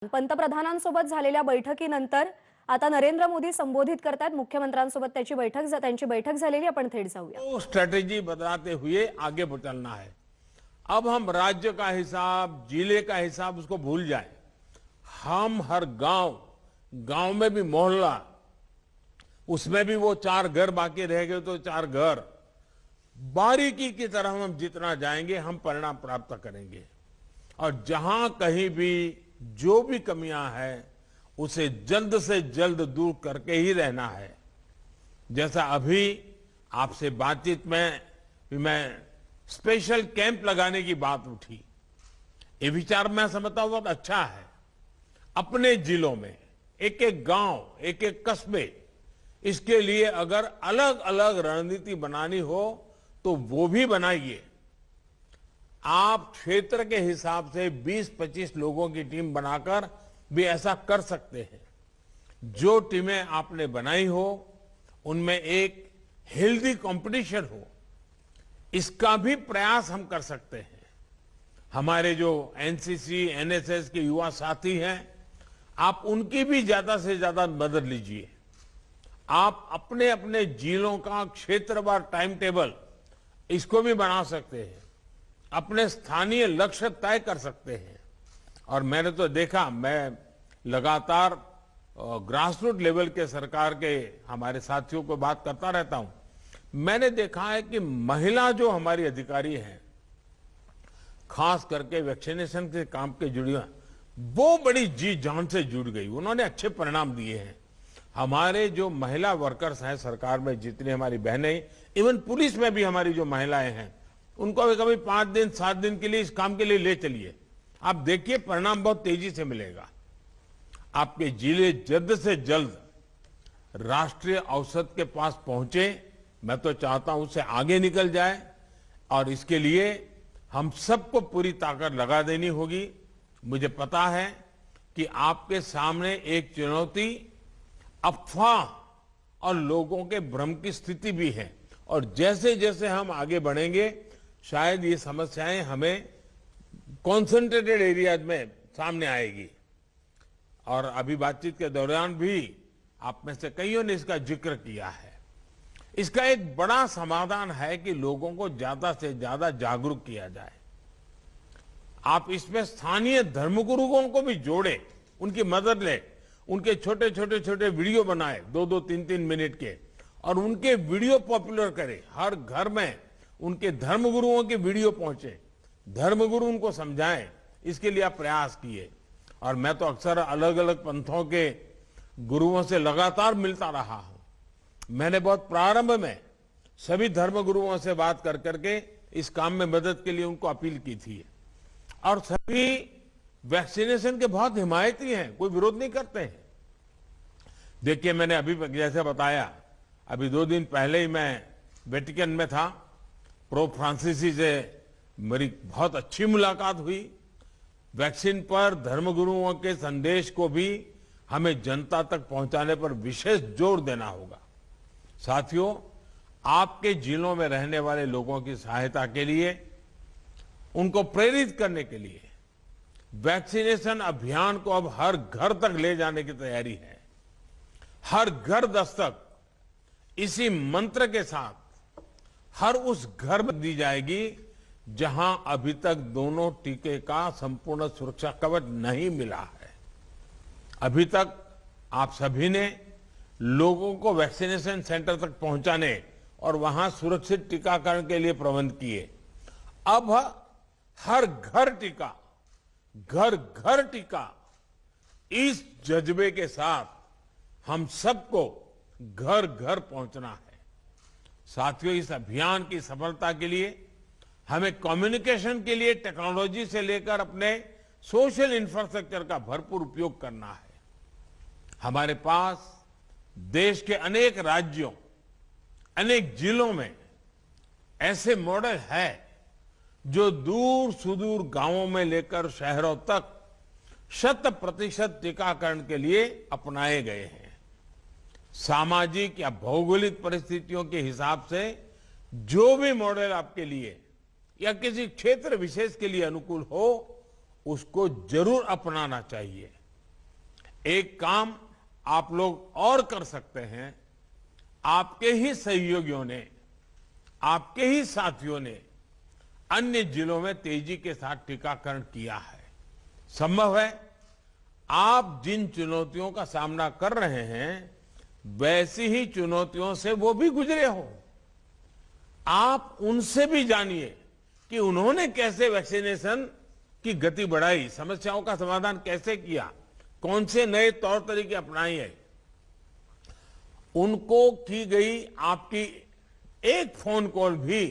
पंतप्रधानांसोबत झालेल्या बैठकीनंतर आता नरेंद्र मोदी संबोधित करतात। मुख्यमंत्र्यांसोबत त्यांची बैठक झालेली, आपण थेट जाऊया। तो स्ट्रेटेजी बताते हुए आगे चलना है। अब हम राज्य का हिसाब, जिले का हिसाब उसको भूल जाए। हम हर गांव, गांव में भी मोहल्ला, उसमें भी वो 4 घर बाकी रह गए तो 4 घर, बारीकी की तरह हम जितना जाएंगे हम परिणाम प्राप्त करेंगे। और जहां कहीं भी जो भी कमियां हैं उसे जल्द से जल्द दूर करके ही रहना है। जैसा अभी आपसे बातचीत में मैं स्पेशल कैंप लगाने की बात उठी, ये विचार मैं समझता हूं बहुत अच्छा है। अपने जिलों में एक एक गांव, एक एक कस्बे, इसके लिए अगर अलग अलग रणनीति बनानी हो तो वो भी बनाइए। आप क्षेत्र के हिसाब से 20-25 लोगों की टीम बनाकर भी ऐसा कर सकते हैं। जो टीमें आपने बनाई हो उनमें एक हेल्दी कंपटीशन हो, इसका भी प्रयास हम कर सकते हैं। हमारे जो एनसीसी, एनएसएस के युवा साथी हैं, आप उनकी भी ज्यादा से ज्यादा मदद लीजिए। आप अपने अपने जिलों का क्षेत्रवार टाइम टेबल इसको भी बना सकते हैं, अपने स्थानीय लक्ष्य तय कर सकते हैं। और मैंने तो देखा, मैं लगातार ग्रासरूट लेवल के सरकार के हमारे साथियों को बात करता रहता हूं। मैंने देखा है कि महिला जो हमारी अधिकारी हैं, खास करके वैक्सीनेशन के काम के जुड़ी, वो बड़ी जी जान से जुड़ गई, उन्होंने अच्छे परिणाम दिए हैं। हमारे जो महिला वर्कर्स हैं सरकार में, जितनी हमारी बहनें, इवन पुलिस में भी हमारी जो महिलाएं हैं, उनको भी कभी 5 दिन 7 दिन के लिए इस काम के लिए ले चलिए। आप देखिए परिणाम बहुत तेजी से मिलेगा। आपके जिले जल्द से जल्द राष्ट्रीय औसत के पास पहुंचे, मैं तो चाहता हूं उससे आगे निकल जाए। और इसके लिए हम सबको पूरी ताकत लगा देनी होगी। मुझे पता है कि आपके सामने एक चुनौती अफवाह और लोगों के भ्रम की स्थिति भी है। और जैसे जैसे हम आगे बढ़ेंगे, शायद ये समस्याएं हमें कॉन्सेंट्रेटेड एरियाज में सामने आएगी। और अभी बातचीत के दौरान भी आप में से कईयों ने इसका जिक्र किया है। इसका एक बड़ा समाधान है कि लोगों को ज्यादा से ज्यादा जागरूक किया जाए। आप इसमें स्थानीय धर्मगुरुओं को भी जोड़े, उनकी मदद ले, उनके छोटे छोटे वीडियो बनाए 2-2, 3-3 मिनट के, और उनके वीडियो पॉपुलर करें। हर घर में उनके धर्मगुरुओं के वीडियो पहुंचे, धर्मगुरु उनको समझाएं। इसके लिए आप प्रयास किए। और मैं तो अक्सर अलग अलग पंथों के गुरुओं से लगातार मिलता रहा हूं। मैंने बहुत प्रारंभ में सभी धर्मगुरुओं से बात कर करके इस काम में मदद के लिए उनको अपील की थी। और सभी वैक्सीनेशन के बहुत हिमायती हैं, कोई विरोध नहीं करते हैं। देखिए, मैंने अभी जैसे बताया, अभी 2 दिन पहले ही मैं वेटिकन में था। पोप फ्रांसिस से मेरी बहुत अच्छी मुलाकात हुई। वैक्सीन पर धर्मगुरुओं के संदेश को भी हमें जनता तक पहुंचाने पर विशेष जोर देना होगा। साथियों, आपके जिलों में रहने वाले लोगों की सहायता के लिए, उनको प्रेरित करने के लिए वैक्सीनेशन अभियान को अब हर घर तक ले जाने की तैयारी है। हर घर दस्तक, इसी मंत्र के साथ हर उस घर में दी जाएगी जहां अभी तक दोनों टीके का संपूर्ण सुरक्षा कवच नहीं मिला है। अभी तक आप सभी ने लोगों को वैक्सीनेशन सेंटर तक पहुंचाने और वहां सुरक्षित टीकाकरण के लिए प्रबंध किए। अब हर घर टीका, घर घर टीका, इस जज्बे के साथ हम सबको घर घर पहुंचना है। साथियों, इस अभियान की सफलता के लिए हमें कम्युनिकेशन के लिए टेक्नोलॉजी से लेकर अपने सोशल इंफ्रास्ट्रक्चर का भरपूर उपयोग करना है। हमारे पास देश के अनेक राज्यों, अनेक जिलों में ऐसे मॉडल है जो दूर सुदूर गांवों में लेकर शहरों तक 100% टीकाकरण के लिए अपनाए गए हैं। सामाजिक या भौगोलिक परिस्थितियों के हिसाब से जो भी मॉडल आपके लिए या किसी क्षेत्र विशेष के लिए अनुकूल हो, उसको जरूर अपनाना चाहिए। एक काम आप लोग और कर सकते हैं। आपके ही सहयोगियों ने, आपके ही साथियों ने अन्य जिलों में तेजी के साथ टीकाकरण किया है। संभव है आप जिन चुनौतियों का सामना कर रहे हैं वैसी ही चुनौतियों से वो भी गुजरे हो। आप उनसे भी जानिए कि उन्होंने कैसे वैक्सीनेशन की गति बढ़ाई, समस्याओं का समाधान कैसे किया, कौन से नए तौर तरीके अपनाए हैं। उनको की गई आपकी एक फोन कॉल भी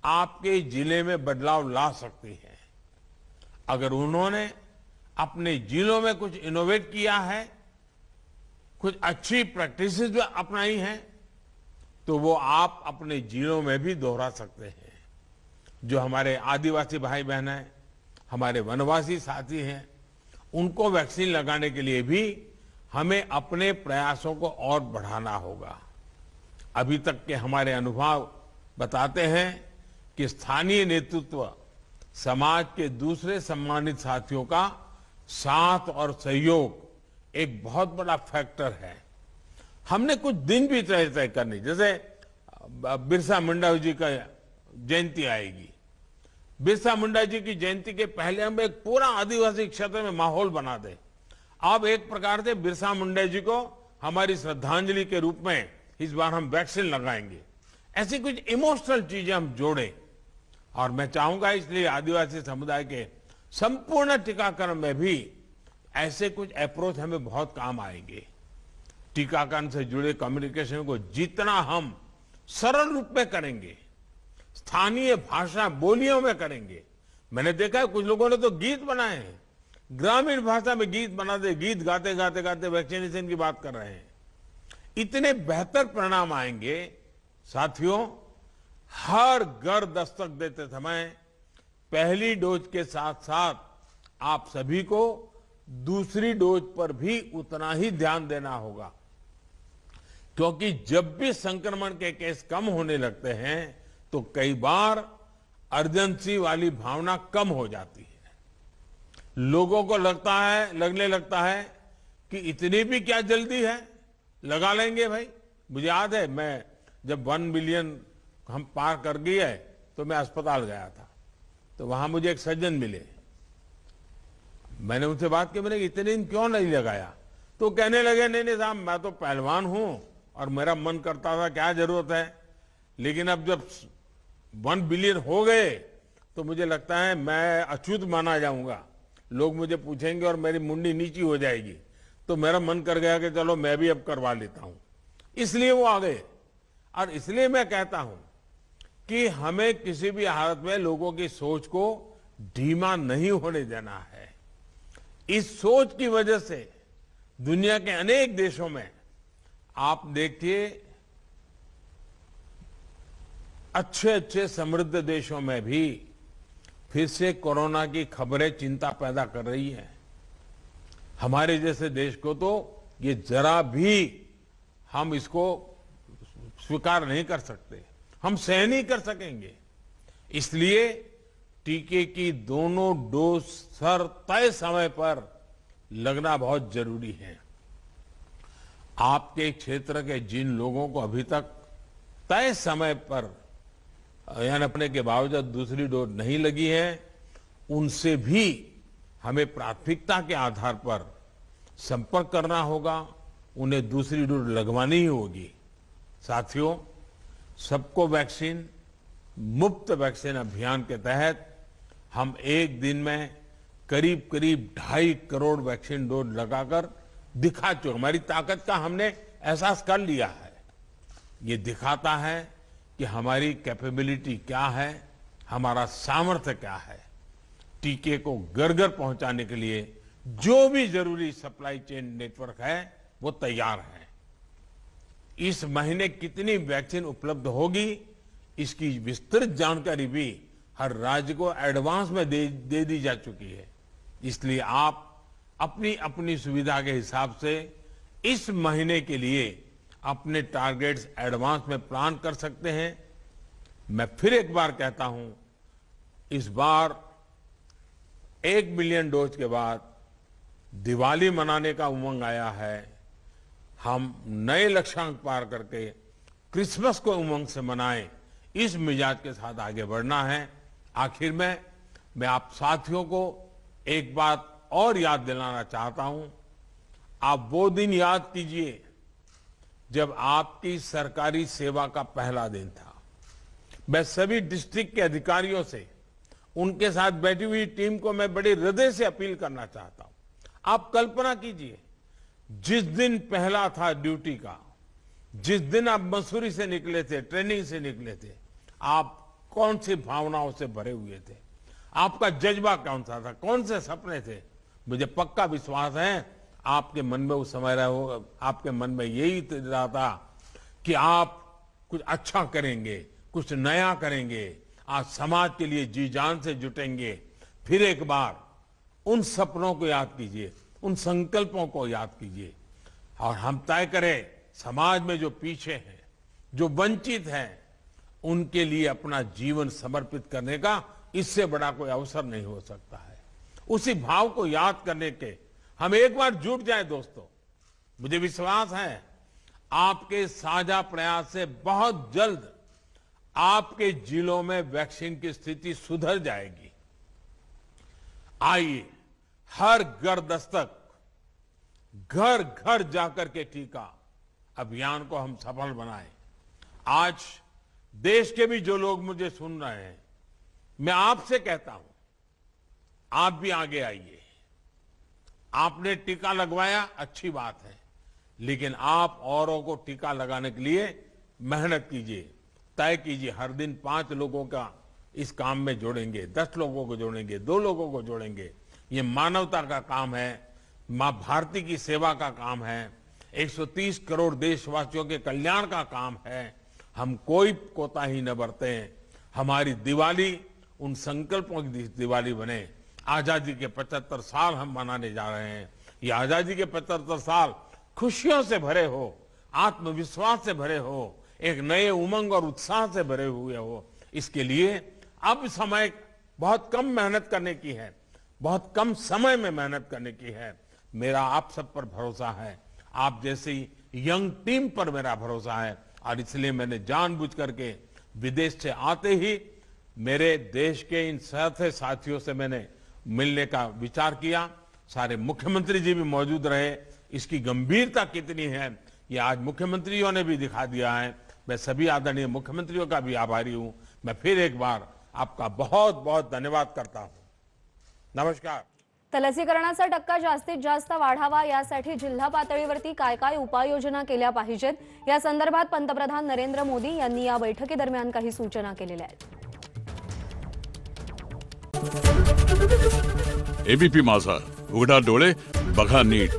आपके जिले में बदलाव ला सकती है। अगर उन्होंने अपने जिलों में कुछ इनोवेट किया है, कुछ अच्छी प्रैक्टिसेस जो अपनाई हैं, तो वो आप अपने जिलों में भी दोहरा सकते हैं। जो हमारे आदिवासी भाई बहन हैं, हमारे वनवासी साथी हैं, उनको वैक्सीन लगाने के लिए भी हमें अपने प्रयासों को और बढ़ाना होगा। अभी तक के हमारे अनुभव बताते हैं कि स्थानीय नेतृत्व समाज के दूसरे सम्मानित साथियों का साथ और सहयोग एक बहुत बड़ा फैक्टर है। हमने कुछ दिन भी तय करनी, जैसे बिरसा मुंडा जी का जयंती आएगी। बिरसा मुंडा जी की जयंती के पहले हम एक पूरा आदिवासी क्षेत्र में माहौल बना दें। अब एक प्रकार से बिरसा मुंडा जी को हमारी श्रद्धांजलि के रूप में इस बार हम वैक्सीन लगाएंगे। ऐसी कुछ इमोशनल चीजें हम जोड़ें। और मैं चाहूंगा इसलिए आदिवासी समुदाय के संपूर्ण टीकाकरण में भी ऐसे कुछ अप्रोच हमें बहुत काम आएंगे। टीकाकरण से जुड़े कम्युनिकेशन को जितना हम सरल रूप में करेंगे, स्थानीय भाषा बोलियों में करेंगे। मैंने देखा है कुछ लोगों ने तो गीत बनाए हैं, ग्रामीण भाषा में गीत बना दे, गीत गाते गाते गाते वैक्सीनेशन की बात कर रहे हैं। इतने बेहतर परिणाम आएंगे। साथियों, हर घर दस्तक देते समय पहली डोज के साथ साथ आप सभी को दूसरी डोज पर भी उतना ही ध्यान देना होगा, क्योंकि जब भी संक्रमण के केस कम होने लगते हैं तो कई बार अर्जेंसी वाली भावना कम हो जाती है। लोगों को लगने लगता है कि इतनी भी क्या जल्दी है, लगा लेंगे भाई। मुझे याद है मैं जब 1 बिलियन हम पार कर गए तो मैं अस्पताल गया था, तो वहां मुझे एक सज्जन मिले। मैंने उनसे बात की, मैंने इतने दिन क्यों नहीं लगाया? तो कहने लगे नहीं साहब, मैं तो पहलवान हूं और मेरा मन करता था, क्या जरूरत है, लेकिन अब जब 1 बिलियन हो गए तो मुझे लगता है मैं अछूत माना जाऊंगा। लोग मुझे पूछेंगे और मेरी मुंडी नीची हो जाएगी, तो मेरा मन कर गया कि चलो मैं भी अब करवा लेता हूं। इसलिए वो आ गए। और इसलिए मैं कहता हूं कि हमें किसी भी हालत में लोगों की सोच को धीमा नहीं होने देना है। इस सोच की वजह से दुनिया के अनेक देशों में आप देखिए, अच्छे अच्छे समृद्ध देशों में भी फिर से कोरोना की खबरें चिंता पैदा कर रही है। हमारे जैसे देश को तो ये जरा भी हम इसको स्वीकार नहीं कर सकते, हम सहन नहीं कर सकेंगे। इसलिए टीके की दोनों डोज तय समय पर लगना बहुत जरूरी है। आपके क्षेत्र के जिन लोगों को अभी तक तय समय पर यानी अपने के बावजूद दूसरी डोज नहीं लगी है, उनसे भी हमें प्राथमिकता के आधार पर संपर्क करना होगा, उन्हें दूसरी डोज लगवानी ही होगी। साथियों, सबको वैक्सीन मुफ्त वैक्सीन अभियान के तहत हम एक दिन में करीब करीब 2.5 करोड़ वैक्सीन डोज लगाकर दिखा चुके, हमारी ताकत का हमने एहसास कर लिया है। ये दिखाता है कि हमारी कैपेबिलिटी क्या है, हमारा सामर्थ्य क्या है। टीके को घर घर पहुंचाने के लिए जो भी जरूरी सप्लाई चेन नेटवर्क है वो तैयार है। इस महीने कितनी वैक्सीन उपलब्ध होगी, इसकी विस्तृत जानकारी भी हर राज्य को एडवांस में दे दी जा चुकी है। इसलिए आप अपनी अपनी सुविधा के हिसाब से इस महीने के लिए अपने टारगेट्स एडवांस में प्लान कर सकते हैं। मैं फिर एक बार कहता हूं, इस बार 1 मिलियन डोज के बाद दिवाली मनाने का उमंग आया है। हम नए लक्ष्यांक पार करके क्रिसमस को उमंग से मनाएं, इस मिजाज के साथ आगे बढ़ना है। आखिर में मैं आप साथियों को एक बात और याद दिलाना चाहता हूं। आप वो दिन याद कीजिए जब आपकी सरकारी सेवा का पहला दिन था। मैं सभी डिस्ट्रिक्ट के अधिकारियों से, उनके साथ बैठी हुई टीम को मैं बड़े हृदय से अपील करना चाहता हूं। आप कल्पना कीजिए, जिस दिन पहला था ड्यूटी का, जिस दिन आप मसूरी से निकले थे, ट्रेनिंग से निकले थे, आप कौन सी भावनाओं से भरे हुए थे, आपका जज्बा कौन सा था, कौन से सपने थे। मुझे पक्का विश्वास है आपके मन में उस समय आपके मन में यही रहा था कि आप कुछ अच्छा करेंगे, कुछ नया करेंगे, आज समाज के लिए जी जान से जुटेंगे। फिर एक बार उन सपनों को याद कीजिए, उन संकल्पों को याद कीजिए और हम तय करें समाज में जो पीछे हैं, जो वंचित हैं, उनके लिए अपना जीवन समर्पित करने का इससे बड़ा कोई अवसर नहीं हो सकता है। उसी भाव को याद करने के हम एक बार जुट जाएं दोस्तों। मुझे विश्वास है आपके साझा प्रयास से बहुत जल्द आपके जिलों में वैक्सीन की स्थिति सुधर जाएगी। आइए हर घर दस्तक, घर घर जाकर के टीका अभियान को हम सफल बनाएं। आज देश के भी जो लोग मुझे सुन रहे हैं, मैं आपसे कहता हूं, आप भी आगे आइए। आपने टीका लगवाया, अच्छी बात है, लेकिन आप औरों को टीका लगाने के लिए मेहनत कीजिए, तय कीजिए। हर दिन 5 लोगों का इस काम में जोड़ेंगे, 10 लोगों को जोड़ेंगे, 2 लोगों को जोड़ेंगे। ये मानवता का काम है, मां भारती की सेवा का काम है, 130 करोड़ देशवासियों के कल्याण का काम है। हम कोई कोताही न बरतें। हमारी दिवाली उन संकल्पों की दिवाली बने। आजादी के 75 साल हम मनाने जा रहे हैं। ये आजादी के 75 साल खुशियों से भरे हो, आत्मविश्वास से भरे हो, एक नए उमंग और उत्साह से भरे हुए हो। इसके लिए अब समय बहुत कम मेहनत करने की है, बहुत कम समय में मेहनत करने की है। मेरा आप सब पर भरोसा है, आप जैसी यंग टीम पर मेरा भरोसा है और इसलिए मैंने जानबूझ करके विदेश से आते ही मेरे देश के इन साथियों से मैंने मिलने का विचार किया। सारे मुख्यमंत्री जी भी मौजूद रहे। इसकी गंभीरता कितनी है ये आज मुख्यमंत्रियों ने भी दिखा दिया है। मैं सभी आदरणीय मुख्यमंत्रियों का भी आभारी हूं। मैं फिर एक बार आपका बहुत बहुत धन्यवाद करता हूं। नमस्कार। तर लसीकरणाचा टक्का जास्तीत जास्त वाढावा यासाठी जिल्हा पातळीवरती काय काय उपाययोजना केल्या पाहिजेत या संदर्भात पंतप्रधान नरेंद्र मोदी यांनी या बैठकीदरम्यान काही सूचना केलेल्या आहेत। एबीपी माझा, उघडा डोळे बघा नीट।